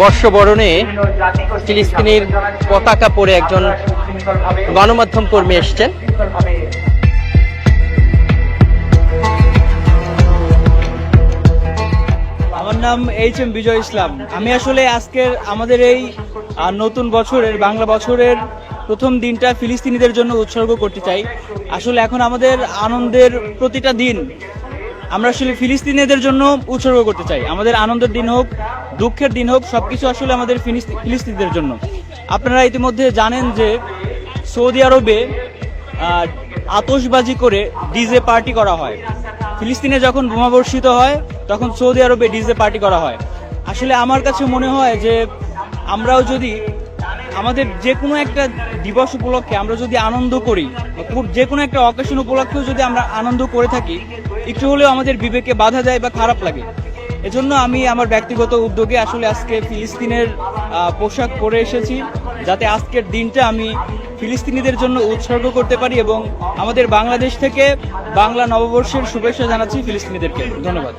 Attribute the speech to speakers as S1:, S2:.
S1: বর্ষবরণে ফিলিস্তিনের পতাকা পরে একজন গণমাধ্যম কর্মী এসছেন।
S2: আমার নাম এইচ.এম. বিজয় ইসলাম। আমি আসলে আজকের আমাদের এই নতুন বছরের বাংলা বছরের প্রথম দিনটা ফিলিস্তিনিদের জন্য উৎসর্গ করতে চাই। আসলে এখন আমাদের আনন্দের প্রতিটা দিন আমরা আসলে ফিলিস্তিনিদের জন্য উৎসর্গ করতে চাই। আমাদের আনন্দের দিন হোক, দুঃখের দিন হোক, সবকিছু আসলে আমাদের ফিলিস্তিনিদের জন্য। আপনারা ইতিমধ্যে জানেন যে সৌদি আরবে আতশবাজি করে ডিজে পার্টি করা হয়। ফিলিস্তিনে যখন বোমাবর্ষিত হয় তখন সৌদি আরবে ডিজে পার্টি করা হয়। আসলে আমার কাছে মনে হয় যে আমরাও যদি আমাদের যে কোনো একটা দিবস উপলক্ষে আমরা যদি আনন্দ করি, যে কোনো একটা অকেশন উপলক্ষেও যদি আমরা আনন্দ করে থাকি, একটু হলেও আমাদের বিবেকে বাধা দেয় বা খারাপ লাগে। এজন্য আমি আমার ব্যক্তিগত উদ্যোগে আসলে আজকে ফিলিস্তিনের পোশাক পরে এসেছি, যাতে আজকের দিনটা আমি ফিলিস্তিনিদের জন্য উৎসর্গ করতে পারি। এবং আমাদের বাংলাদেশ থেকে বাংলা নববর্ষের শুভেচ্ছা জানাচ্ছি ফিলিস্তিনিদেরকে। ধন্যবাদ।